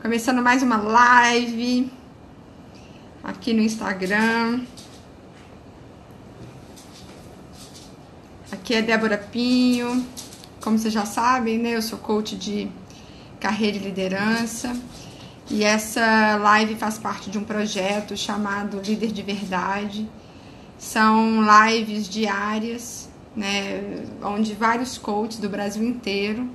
Começando mais uma live aqui no Instagram. Aqui é Débora Pinho. Como vocês já sabem, né? Eu sou coach de carreira e liderança. E essa live faz parte de um projeto chamado Líder de Verdade. São lives diárias, né? Onde vários coaches do Brasil inteiro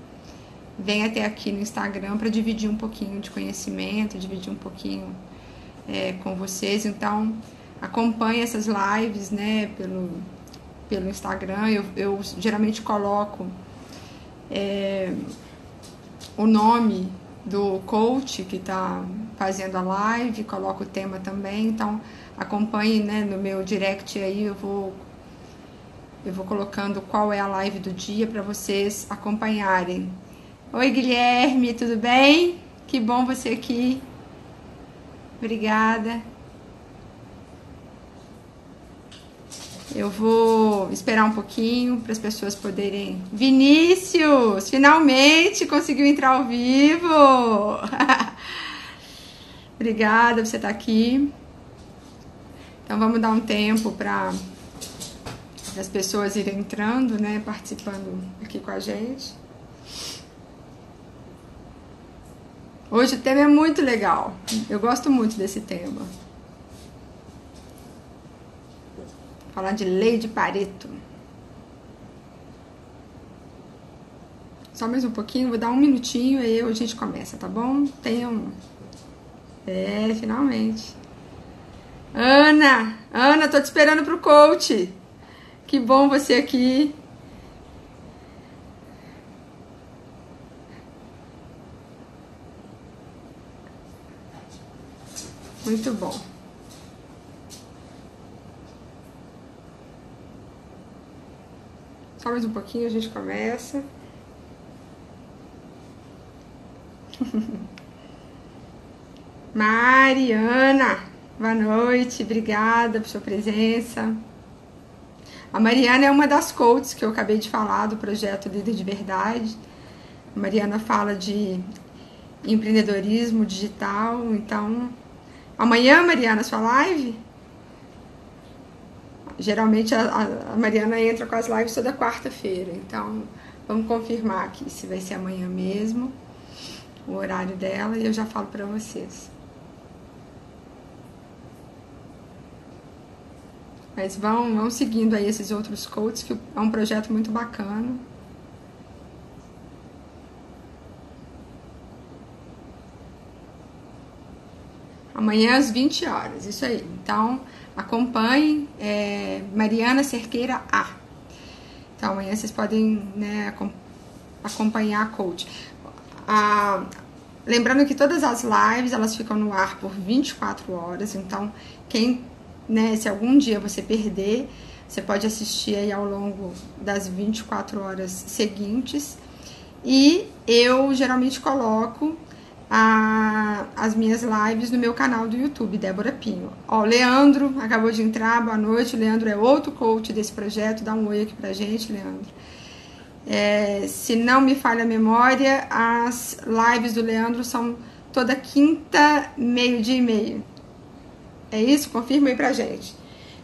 vem até aqui no Instagram para dividir um pouquinho de conhecimento, dividir um pouquinho com vocês. Então, acompanhe essas lives, né, pelo Instagram. Eu geralmente coloco o nome do coach que está fazendo a live, coloco o tema também. Então, acompanhe, né, no meu direct aí, eu vou colocando qual é a live do dia para vocês acompanharem. Oi, Guilherme, tudo bem? Que bom você aqui. Obrigada. Eu vou esperar um pouquinho para as pessoas poderem... Vinícius, finalmente conseguiu entrar ao vivo. Obrigada por você estar aqui. Então vamos dar um tempo para as pessoas irem entrando, né, participando aqui com a gente. Hoje o tema é muito legal. Eu gosto muito desse tema. Falar de lei de Pareto. Só mais um pouquinho, vou dar um minutinho e aí a gente começa, tá bom? Finalmente. Ana, tô te esperando pro coach. Que bom você aqui. Muito bom. Só mais um pouquinho a gente começa. Mariana, boa noite, obrigada por sua presença. A Mariana é uma das coaches que eu acabei de falar do projeto Líder de Verdade. A Mariana fala de empreendedorismo digital, então... Amanhã, Mariana, sua live? Geralmente a Mariana entra com as lives toda quarta-feira, então vamos confirmar aqui se vai ser amanhã mesmo, o horário dela, e eu já falo pra vocês. Mas vão seguindo aí esses outros coaches, que é um projeto muito bacana. Amanhã às 20 horas, isso aí. Então, acompanhem Mariana Cerqueira A. Então, amanhã vocês podem, né, acompanhar a coach. Lembrando que todas as lives, elas ficam no ar por 24 horas. Então, se algum dia você perder, você pode assistir aí ao longo das 24 horas seguintes. E eu geralmente coloco as minhas lives no meu canal do YouTube, Débora Pinho. Ó, o Leandro acabou de entrar, boa noite. O Leandro é outro coach desse projeto, dá um oi aqui pra gente, Leandro. Se não me falha a memória, as lives do Leandro são toda quinta, 12:30. É isso? Confirma aí pra gente.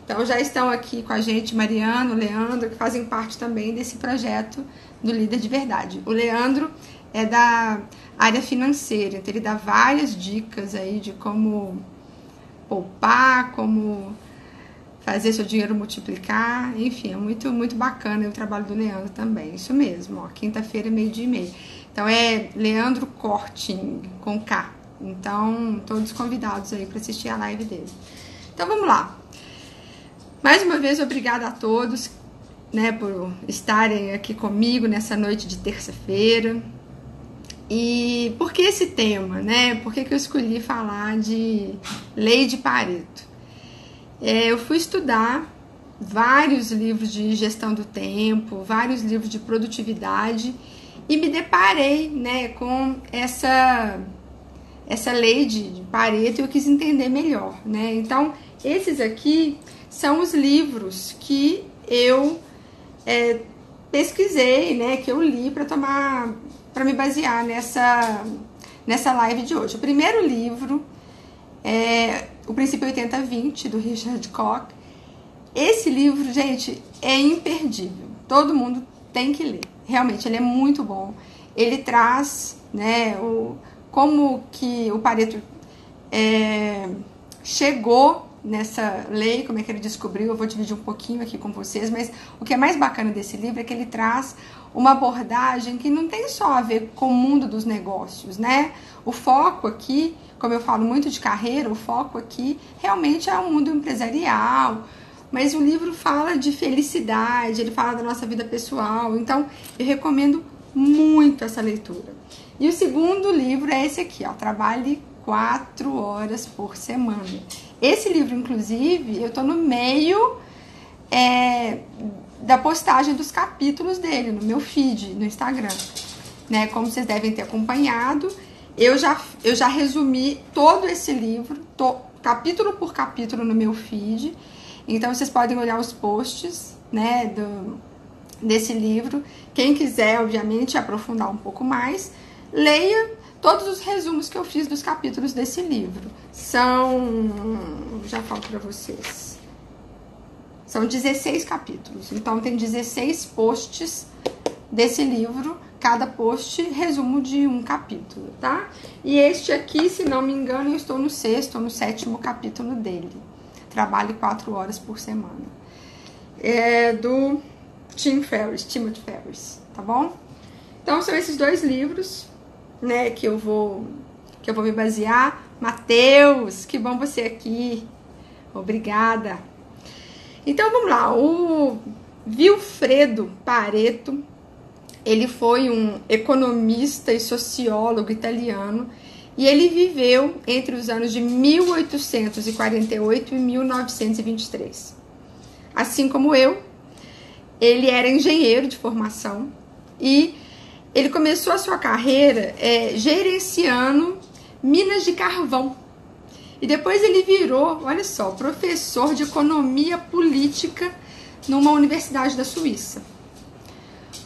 Então já estão aqui com a gente Mariano, Leandro, que fazem parte também desse projeto do Líder de Verdade. O Leandro é da área financeira, então ele dá várias dicas aí de como poupar, como fazer seu dinheiro multiplicar, enfim, é muito, muito bacana o trabalho do Leandro também, isso mesmo, ó, quinta-feira, 12:30. Então é Leandro Corting, com K. Então, todos convidados aí para assistir a live dele. Então, vamos lá. Mais uma vez, obrigada a todos, né, por estarem aqui comigo nessa noite de terça-feira. E por que esse tema, né? Por que eu escolhi falar de lei de Pareto? Eu fui estudar vários livros de gestão do tempo, vários livros de produtividade e me deparei, né, com essa lei de Pareto e eu quis entender melhor, né? Então, esses aqui são os livros que eu pesquisei, né, que eu li para tomar me basear nessa live de hoje. O primeiro livro é O Princípio 80-20, do Richard Koch. Esse livro, gente, é imperdível. Todo mundo tem que ler. Realmente, ele é muito bom. Ele traz, né, como que o Pareto chegou nessa lei, como é que ele descobriu. Eu vou dividir um pouquinho aqui com vocês, mas o que é mais bacana desse livro é que ele traz uma abordagem que não tem só a ver com o mundo dos negócios, né? O foco aqui, como eu falo muito de carreira, o foco aqui realmente é o mundo empresarial, mas o livro fala de felicidade, ele fala da nossa vida pessoal, então eu recomendo muito essa leitura. E o segundo livro é esse aqui, ó, Trabalhe 4 horas por semana. Esse livro, inclusive, eu tô no meio da postagem dos capítulos dele, no meu feed, no Instagram, né? Como vocês devem ter acompanhado, eu já resumi todo esse livro, capítulo por capítulo no meu feed, então vocês podem olhar os posts, né, desse livro. Quem quiser, obviamente, aprofundar um pouco mais, leia todos os resumos que eu fiz dos capítulos desse livro. Já falo pra vocês, são 16 capítulos, então tem 16 posts desse livro, cada post resumo de um capítulo, tá? E este aqui, se não me engano, eu estou no 6º ou no 7º capítulo dele. Trabalhe 4 horas por semana. É do Timothy Ferriss, tá bom? Então são esses dois livros, né, que eu vou me basear. Matheus, que bom você aqui. Obrigada. Então vamos lá. O Vilfredo Pareto, ele foi um economista e sociólogo italiano e ele viveu entre os anos de 1848 e 1923. Assim como eu, ele era engenheiro de formação e ele começou a sua carreira gerenciando minas de carvão. E depois ele virou, olha só, professor de economia política numa universidade da Suíça.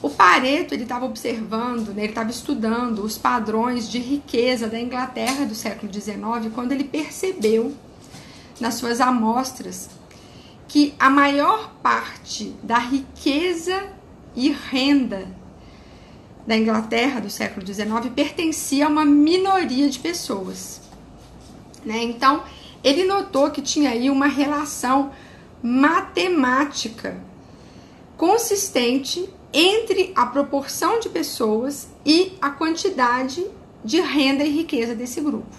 O Pareto, ele estava observando, né, ele estava estudando os padrões de riqueza da Inglaterra do século XIX, quando ele percebeu nas suas amostras que a maior parte da riqueza e renda da Inglaterra do século XIX pertencia a uma minoria de pessoas, né? Então, ele notou que tinha aí uma relação matemática consistente entre a proporção de pessoas e a quantidade de renda e riqueza desse grupo.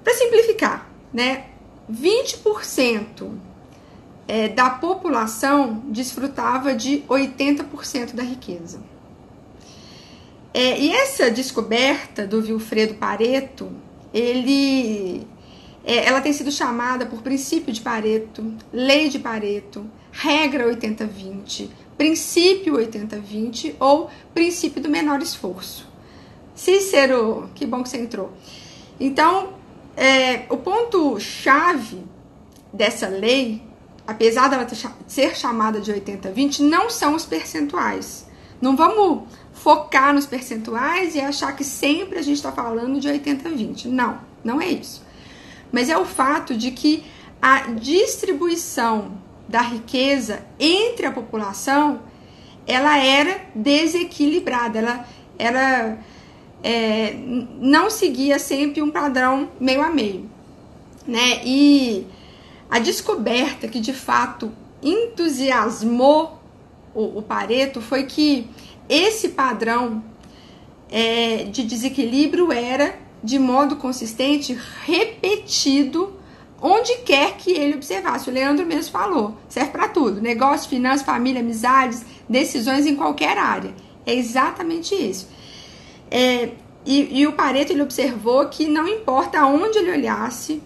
Para simplificar, né, 20% da população desfrutava de 80% da riqueza. E essa descoberta do Vilfredo Pareto, ela tem sido chamada por princípio de Pareto, lei de Pareto, regra 80-20, princípio 80-20 ou princípio do menor esforço. Cícero, que bom que você entrou. Então, o ponto-chave dessa lei, apesar dela ser chamada de 80-20, não são os percentuais. Não vamos focar nos percentuais e achar que sempre a gente está falando de 80-20. Não, não é isso. Mas é o fato de que a distribuição da riqueza entre a população, ela era desequilibrada, ela não seguia sempre um padrão meio a meio, né? E a descoberta que de fato entusiasmou o Pareto foi que esse padrão de desequilíbrio era, de modo consistente, repetido onde quer que ele observasse. O Leandro mesmo falou, serve para tudo, negócio, finanças, família, amizades, decisões em qualquer área. É exatamente isso. E o Pareto, ele observou que não importa aonde ele olhasse,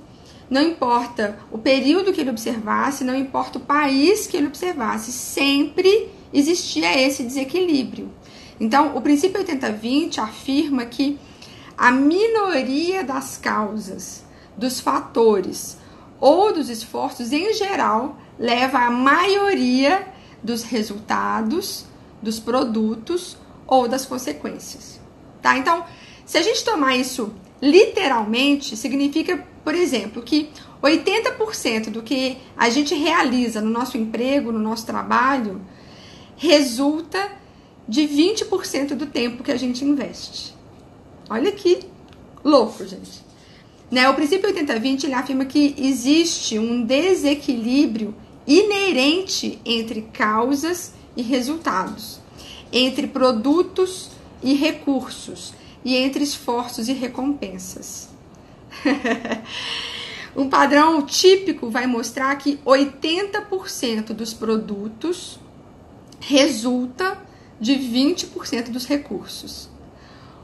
não importa o período que ele observasse, não importa o país que ele observasse, sempre existia esse desequilíbrio. Então, o princípio 80-20 afirma que a minoria das causas, dos fatores ou dos esforços em geral leva à maioria dos resultados, dos produtos ou das consequências, tá? Então, se a gente tomar isso literalmente, significa, por exemplo, que 80% do que a gente realiza no nosso emprego, no nosso trabalho, resulta de 20% do tempo que a gente investe. Olha que louco, gente. Né? O princípio 80-20, ele afirma que existe um desequilíbrio inerente entre causas e resultados, entre produtos e recursos, e entre esforços e recompensas. Um padrão típico vai mostrar que 80% dos produtos resulta de 20% dos recursos.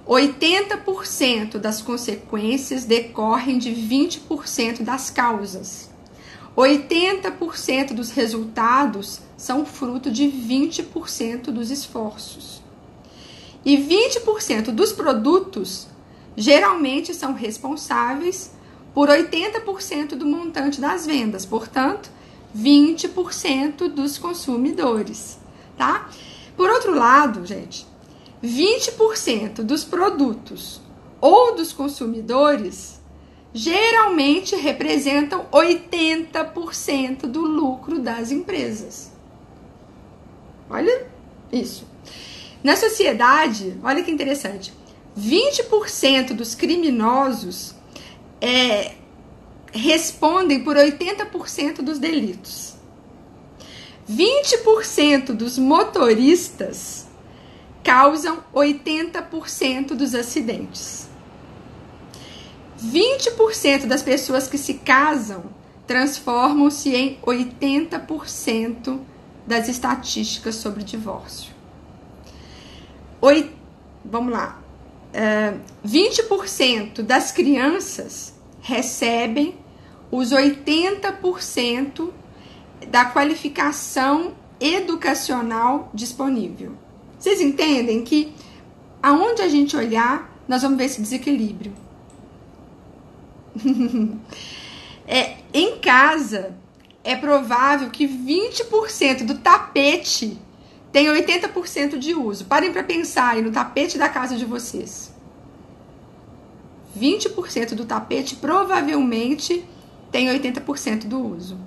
80% das consequências decorrem de 20% das causas. 80% dos resultados são fruto de 20% dos esforços. E 20% dos produtos geralmente são responsáveis por 80% do montante das vendas, portanto, 20% dos consumidores, tá? Por outro lado, gente, 20% dos produtos ou dos consumidores geralmente representam 80% do lucro das empresas. Olha isso. Na sociedade, olha que interessante, 20% dos criminosos respondem por 80% dos delitos. 20% dos motoristas causam 80% dos acidentes. 20% das pessoas que se casam transformam-se em 80% das estatísticas sobre divórcio. Vamos lá. 20% das crianças recebem os 80% da qualificação educacional disponível. Vocês entendem que aonde a gente olhar, nós vamos ver esse desequilíbrio. Em casa, é provável que 20% do tapete tem 80% de uso. Parem para pensar aí no tapete da casa de vocês. 20% do tapete provavelmente tem 80% do uso.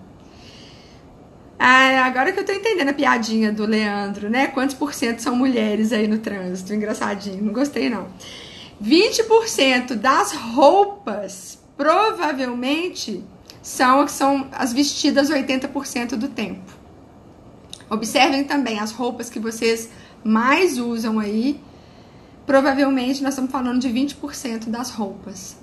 Agora que eu tô entendendo a piadinha do Leandro, né? Quantos por cento são mulheres aí no trânsito? Engraçadinho, não gostei não. 20% das roupas provavelmente são as vestidas 80% do tempo. Observem também as roupas que vocês mais usam aí. Provavelmente nós estamos falando de 20% das roupas.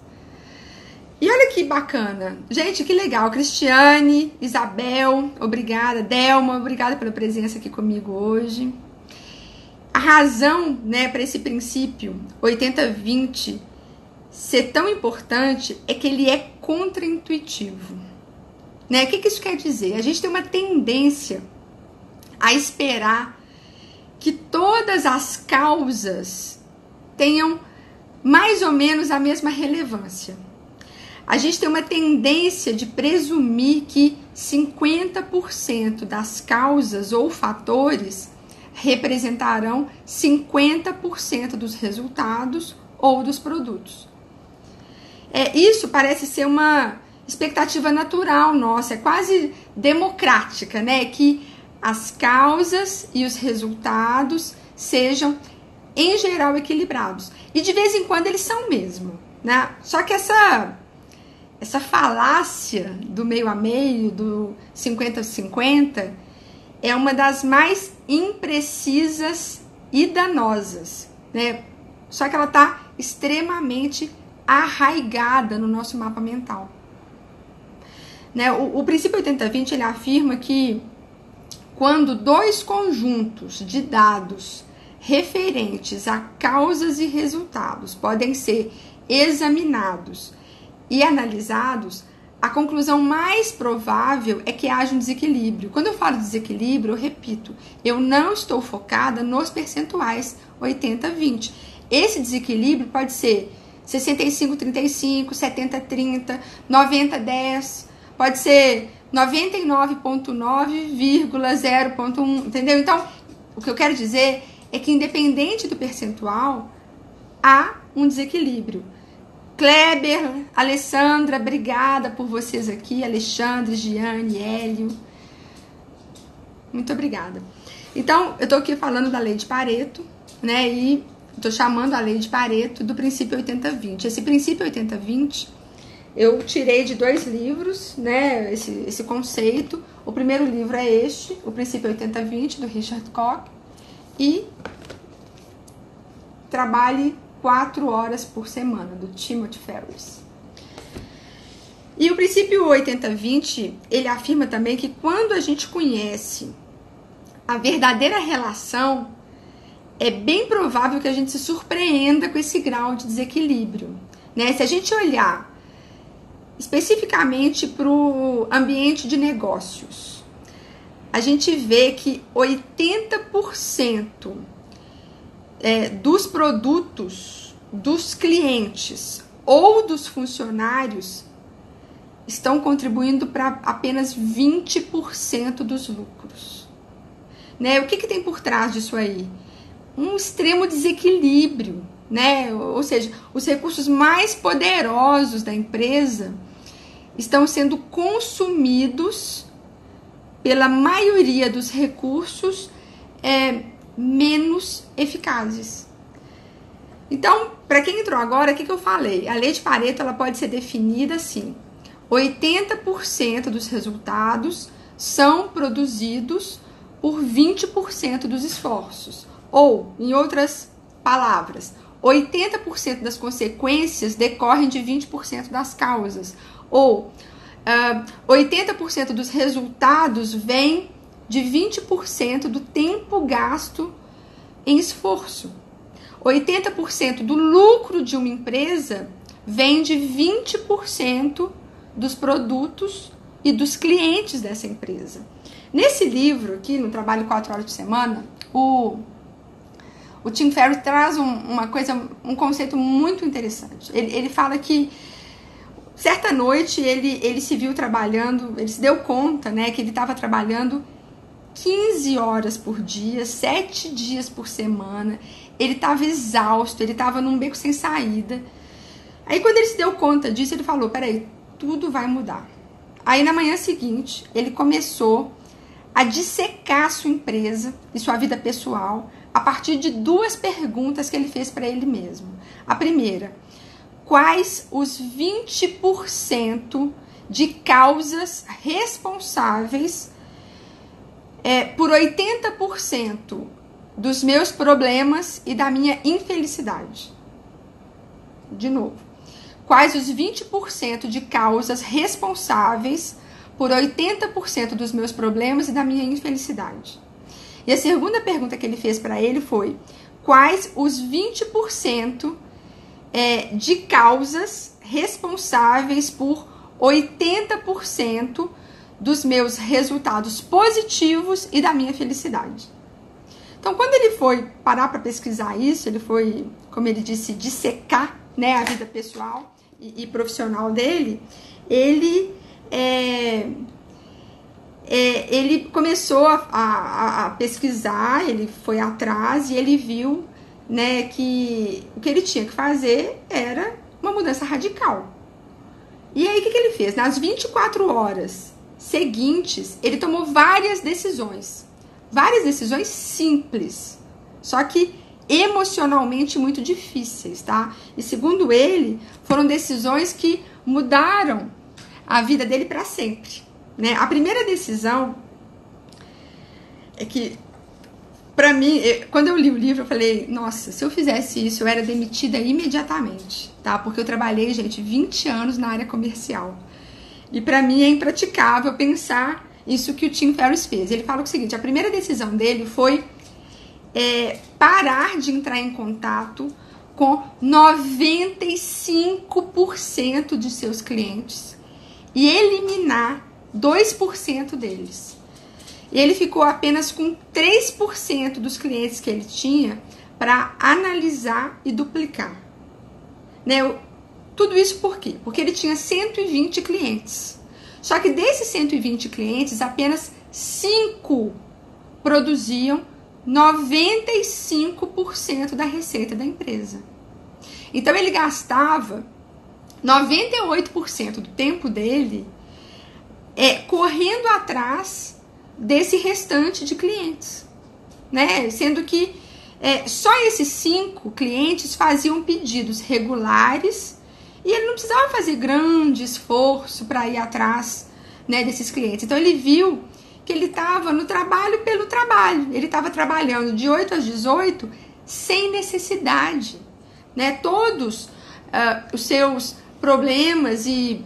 E olha que bacana. Gente, que legal. Cristiane, Isabel, obrigada. Delma, obrigada pela presença aqui comigo hoje. A razão, né, para esse princípio 80-20 ser tão importante é que ele é contraintuitivo. Né? O que isso quer dizer? A gente tem uma tendência a esperar que todas as causas tenham mais ou menos a mesma relevância. A gente tem uma tendência de presumir que 50% das causas ou fatores representarão 50% dos resultados ou dos produtos. Isso parece ser uma expectativa natural nossa, é quase democrática, né? Que as causas e os resultados sejam, em geral, equilibrados. E de vez em quando eles são mesmo, né? Só que essa falácia do meio a meio, do 50-50, é uma das mais imprecisas e danosas, né? Só que ela está extremamente arraigada no nosso mapa mental. Né? O princípio 80-20, ele afirma que quando dois conjuntos de dados referentes a causas e resultados podem ser examinados e analisados, a conclusão mais provável é que haja um desequilíbrio. Quando eu falo desequilíbrio, eu repito, eu não estou focada nos percentuais 80-20. Esse desequilíbrio pode ser 65-35, 70-30, 90-10, pode ser 99,9,0,1, entendeu? Então, o que eu quero dizer é que, independente do percentual, há um desequilíbrio. Kleber, Alessandra, obrigada por vocês aqui. Alexandre, Giane, Hélio. Muito obrigada. Então, eu tô aqui falando da lei de Pareto, né? E tô chamando a lei de Pareto do princípio 80-20. Esse princípio 80-20, eu tirei de 2 livros, né? Esse conceito. O primeiro livro é este, O Princípio 80-20, do Richard Koch. E Trabalhe 4 horas por semana, do Timothy Ferriss. E o princípio 80-20, ele afirma também que quando a gente conhece a verdadeira relação, é bem provável que a gente se surpreenda com esse grau de desequilíbrio, né? Se a gente olhar especificamente para o ambiente de negócios, a gente vê que 80% dos produtos dos clientes ou dos funcionários estão contribuindo para apenas 20% dos lucros, né? O que tem por trás disso aí? Um extremo desequilíbrio, né? Ou seja, os recursos mais poderosos da empresa estão sendo consumidos pela maioria dos recursos menos eficazes. Então, para quem entrou agora, o que eu falei? A lei de Pareto, ela pode ser definida assim: 80% dos resultados são produzidos por 20% dos esforços. Ou, em outras palavras, 80% das consequências decorrem de 20% das causas. Ou 80% dos resultados vêm de 20% do tempo gasto em esforço. 80% do lucro de uma empresa vem de 20% dos produtos e dos clientes dessa empresa. Nesse livro aqui, no Trabalho 4 horas por semana, o Tim Ferriss traz um conceito muito interessante. Ele fala que certa noite ele se viu trabalhando, ele se deu conta, né, que ele estava trabalhando 15 horas por dia, 7 dias por semana. Ele estava exausto, ele estava num beco sem saída. Aí quando ele se deu conta disso, ele falou: peraí, tudo vai mudar. Aí na manhã seguinte, ele começou a dissecar a sua empresa e sua vida pessoal a partir de 2 perguntas que ele fez para ele mesmo. A primeira: quais os 20% de causas responsáveis por 80% dos meus problemas e da minha infelicidade? De novo, quais os 20% de causas responsáveis por 80% dos meus problemas e da minha infelicidade? E a segunda pergunta que ele fez para ele foi: quais os 20% de causas responsáveis por 80% dos meus resultados positivos e da minha felicidade? Então, quando ele foi parar para pesquisar isso, ele foi, como ele disse, dissecar, né, a vida pessoal e profissional dele, ele começou a pesquisar, ele foi atrás e ele viu, né, que o que ele tinha que fazer era uma mudança radical. E aí, o que ele fez? Nas 24 horas seguintes, ele tomou várias decisões simples, só que emocionalmente muito difíceis, tá? E segundo ele, foram decisões que mudaram a vida dele para sempre, né? A primeira decisão é que, para mim, quando eu li o livro, eu falei: nossa, se eu fizesse isso, eu era demitida imediatamente, tá? Porque eu trabalhei, gente, 20 anos na área comercial. E para mim é impraticável pensar isso que o Tim Ferriss fez. Ele fala o seguinte: a primeira decisão dele foi parar de entrar em contato com 95% de seus clientes e eliminar 2% deles. E ele ficou apenas com 3% dos clientes que ele tinha para analisar e duplicar, né? Tudo isso por quê? Porque ele tinha 120 clientes. Só que desses 120 clientes, apenas 5 produziam 95% da receita da empresa. Então ele gastava 98% do tempo dele correndo atrás desse restante de clientes, né? Sendo que só esses 5 clientes faziam pedidos regulares e ele não precisava fazer grande esforço para ir atrás, né, desses clientes. Então ele viu que ele estava no trabalho pelo trabalho, ele estava trabalhando de 8 às 18 sem necessidade, né? Todos os seus problemas e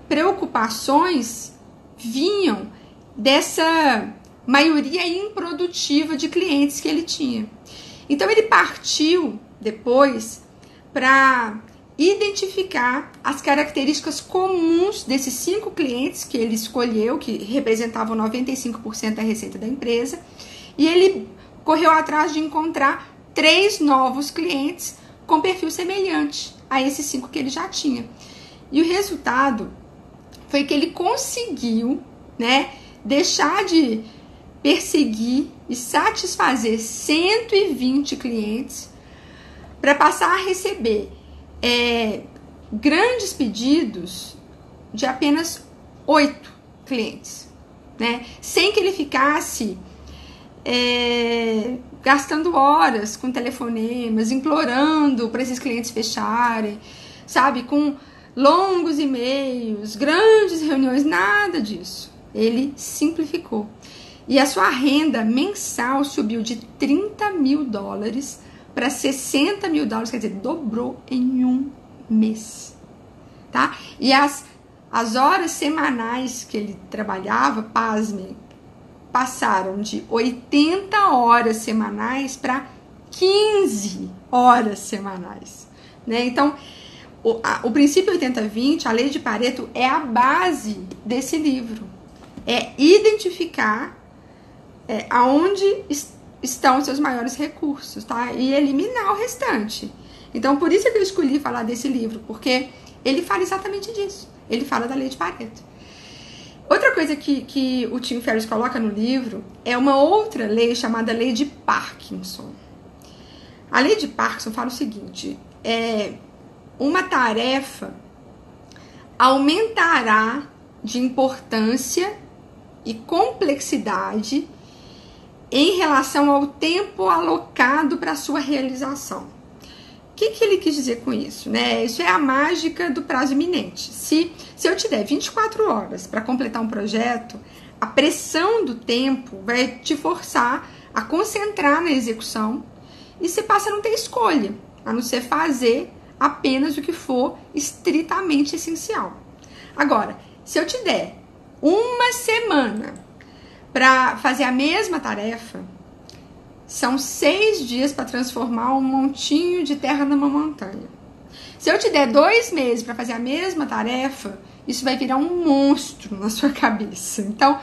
preocupações vinham dessa maioria improdutiva de clientes que ele tinha. Então ele partiu depois para identificar as características comuns desses 5 clientes que ele escolheu, que representavam 95% da receita da empresa, e ele correu atrás de encontrar 3 novos clientes com perfil semelhante a esses 5 que ele já tinha. E o resultado foi que ele conseguiu, né, deixar de perseguir e satisfazer 120 clientes para passar a receber grandes pedidos de apenas 8 clientes, né? Sem que ele ficasse gastando horas com telefonemas, implorando para esses clientes fecharem, sabe? Com longos e-mails, grandes reuniões, nada disso. Ele simplificou. E a sua renda mensal subiu de $30 mil para $60 mil, quer dizer, dobrou em um mês, tá? E as horas semanais que ele trabalhava, pasmem, passaram de 80 horas semanais para 15 horas semanais, né? Então, o princípio 80-20, a lei de Pareto, é a base desse livro. É identificar aonde estão seus maiores recursos, tá? E eliminar o restante. Então, por isso que eu escolhi falar desse livro, porque ele fala exatamente disso. Ele fala da lei de Pareto. Outra coisa que o Tim Ferriss coloca no livro é uma outra lei chamada lei de Parkinson. A lei de Parkinson fala o seguinte: uma tarefa aumentará de importância e complexidade em relação ao tempo alocado para sua realização. O que ele quis dizer com isso, né? Isso é a mágica do prazo iminente. Se eu te der 24 horas para completar um projeto, a pressão do tempo vai te forçar a concentrar na execução e você passa a não ter escolha, a não ser fazer apenas o que for estritamente essencial. Agora, se eu te der uma semana para fazer a mesma tarefa, são 6 dias para transformar um montinho de terra numa montanha. Se eu te der 2 meses para fazer a mesma tarefa, isso vai virar um monstro na sua cabeça. Então,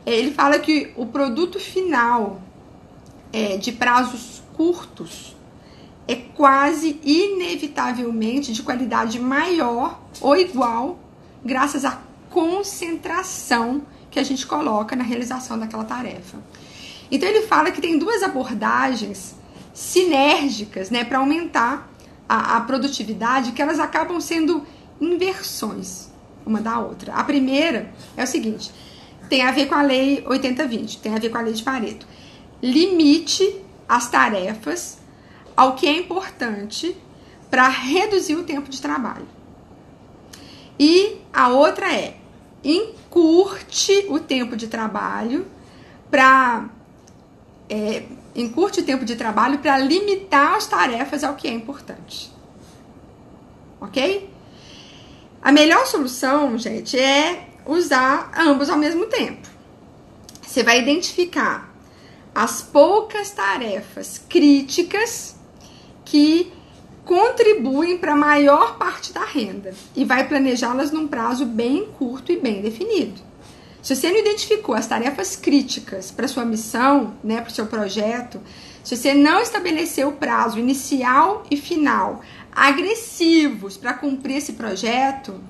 ele fala que o produto final de prazos curtos é quase inevitavelmente de qualidade maior ou igual, graças à concentração que a gente coloca na realização daquela tarefa. Então ele fala que tem 2 abordagens sinérgicas, né, para aumentar a produtividade, que elas acabam sendo inversões uma da outra. A primeira é o seguinte: tem a ver com a lei 80-20, tem a ver com a lei de Pareto. Limite as tarefas ao que é importante para reduzir o tempo de trabalho. E a outra é: encurte o tempo de trabalho para limitar as tarefas ao que é importante. Ok? A melhor solução, gente, é usar ambos ao mesmo tempo. Você vai identificar as poucas tarefas críticas que contribuem para a maior parte da renda e vai planejá-las num prazo bem curto e bem definido. Se você não identificou as tarefas críticas para sua missão, né, para o seu projeto, se você não estabeleceu o prazo inicial e final agressivos para cumprir esse projeto,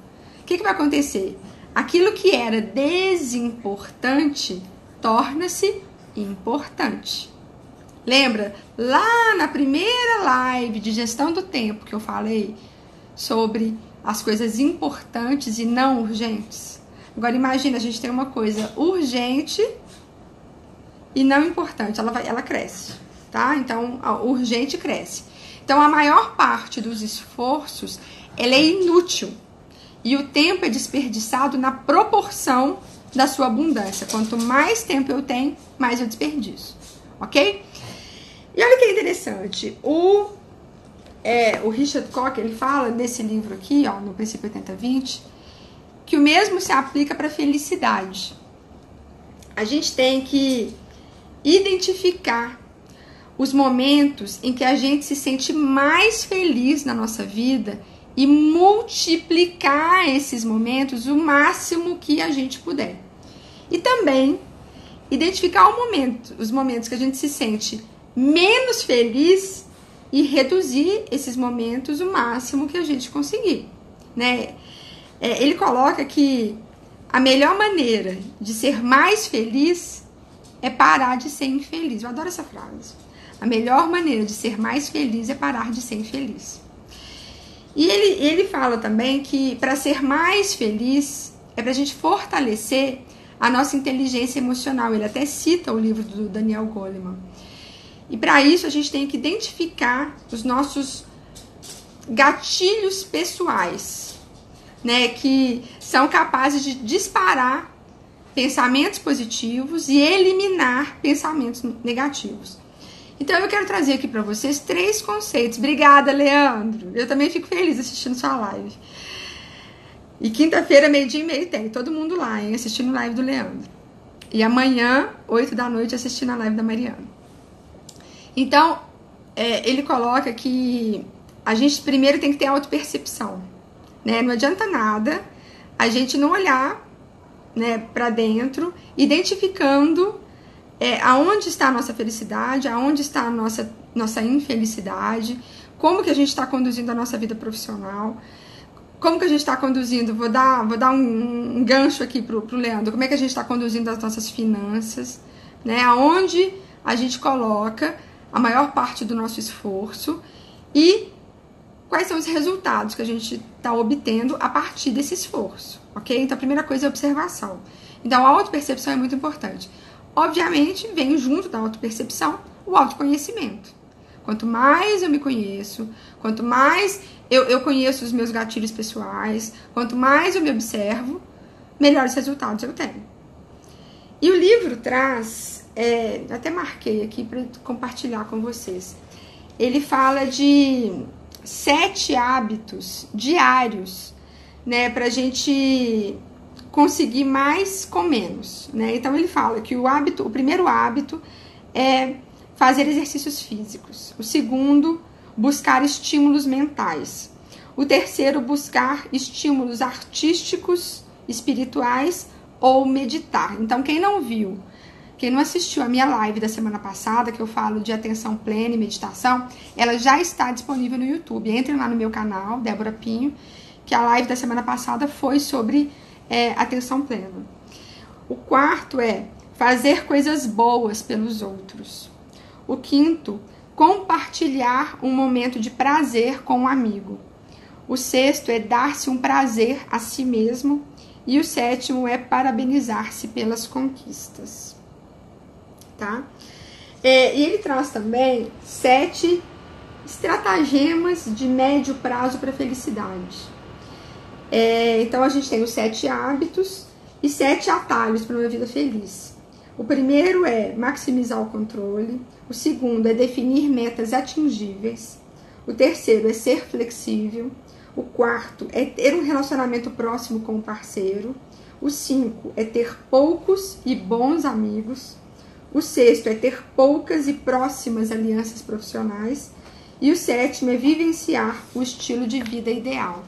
o que vai acontecer? Aquilo que era desimportante torna-se importante. Lembra? Lá na primeira live de gestão do tempo que eu falei sobre as coisas importantes e não urgentes. Agora imagina, a gente tem uma coisa urgente e não importante, ela cresce, tá? Então, a urgente cresce. Então, a maior parte dos esforços, ela é inútil. E o tempo é desperdiçado na proporção da sua abundância. Quanto mais tempo eu tenho, mais eu desperdiço, ok? E olha que interessante, o Richard Koch, ele fala nesse livro aqui, ó, no Princípio 80-20, que o mesmo se aplica para a felicidade. A gente tem que identificar os momentos em que a gente se sente mais feliz na nossa vida e multiplicar esses momentos o máximo que a gente puder. E também identificar os momentos que a gente se sente menos feliz e reduzir esses momentos o máximo que a gente conseguir, né? Ele coloca que a melhor maneira de ser mais feliz é parar de ser infeliz. Eu adoro essa frase. A melhor maneira de ser mais feliz é parar de ser infeliz. E ele fala também que para ser mais feliz é para a gente fortalecer a nossa inteligência emocional. Ele até cita o livro do Daniel Goleman. E para isso a gente tem que identificar os nossos gatilhos pessoais, né, que são capazes de disparar pensamentos positivos e eliminar pensamentos negativos. Então eu quero trazer aqui para vocês 3 conceitos. Obrigada, Leandro. Eu também fico feliz assistindo sua live. E quinta-feira, 12:30, tem todo mundo lá, hein, assistindo a live do Leandro. E amanhã, 8 da noite, assistindo a live da Mariana. Então, ele coloca que a gente primeiro tem que ter autopercepção, né? Não adianta nada a gente não olhar, né, para dentro, identificando aonde está a nossa felicidade, aonde está a nossa infelicidade, como que a gente está conduzindo a nossa vida profissional, como que a gente está conduzindo, vou dar um gancho aqui pro Leandro, como é que a gente está conduzindo as nossas finanças, né, aonde a gente coloca a maior parte do nosso esforço e quais são os resultados que a gente está obtendo a partir desse esforço, ok? Então, a primeira coisa é a observação. Então, a autopercepção é muito importante. Obviamente, vem junto da autopercepção o autoconhecimento. Quanto mais eu me conheço, quanto mais eu conheço os meus gatilhos pessoais, quanto mais eu me observo, melhores resultados eu tenho. E o livro traz, até marquei aqui para compartilhar com vocês, ele fala de 7 hábitos diários, né, para a gente conseguir mais com menos, né? Então ele fala que o primeiro hábito é fazer exercícios físicos. O segundo, buscar estímulos mentais. O terceiro, buscar estímulos artísticos, espirituais ou meditar. Então quem não viu, quem não assistiu a minha live da semana passada, que eu falo de atenção plena e meditação, ela já está disponível no YouTube. Entrem lá no meu canal, Débora Pinho, que a live da semana passada foi sobre atenção plena. O quarto é fazer coisas boas pelos outros. O quinto, compartilhar um momento de prazer com um amigo. O sexto é dar-se um prazer a si mesmo. E o sétimo é parabenizar-se pelas conquistas. Tá? E ele traz também 7 estratagemas de médio prazo para a felicidade. Então a gente tem os 7 hábitos e 7 atalhos para uma vida feliz. O primeiro é maximizar o controle. O segundo é definir metas atingíveis. O terceiro é ser flexível. O quarto é ter um relacionamento próximo com o parceiro. O 5 é ter poucos e bons amigos. O sexto é ter poucas e próximas alianças profissionais. E o 7º é vivenciar o estilo de vida ideal.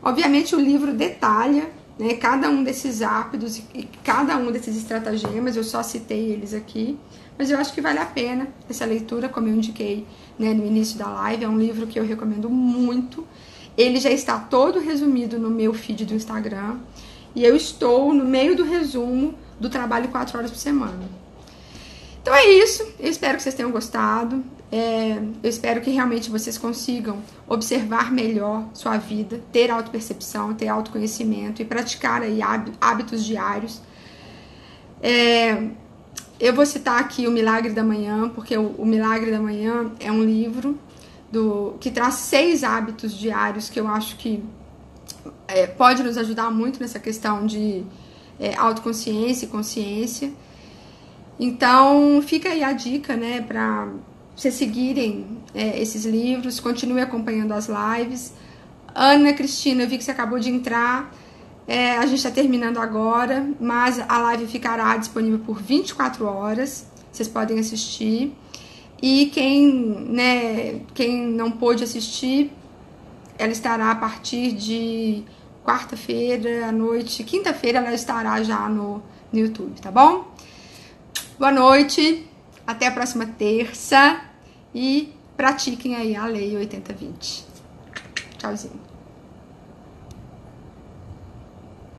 Obviamente o livro detalha, né, cada um desses hábitos e cada um desses estratagemas, eu só citei eles aqui, mas eu acho que vale a pena essa leitura, como eu indiquei, né, no início da live. É um livro que eu recomendo muito. Ele já está todo resumido no meu feed do Instagram e eu estou no meio do resumo do trabalho 4 horas por semana. Então é isso, eu espero que vocês tenham gostado, eu espero que realmente vocês consigam observar melhor sua vida, ter autopercepção, ter autoconhecimento e praticar aí hábitos diários. Eu vou citar aqui o Milagre da Manhã, porque o Milagre da Manhã é um livro que traz 6 hábitos diários que eu acho que pode nos ajudar muito nessa questão de autoconsciência e consciência. Então, fica aí a dica, né, para vocês seguirem esses livros, continue acompanhando as lives. Ana Cristina, eu vi que você acabou de entrar, a gente está terminando agora, mas a live ficará disponível por 24 horas, vocês podem assistir. E quem não pôde assistir, ela estará a partir de quarta-feira à noite, quinta-feira ela estará já no YouTube, tá bom? Boa noite, até a próxima terça e pratiquem aí a Lei 80-20. Tchauzinho.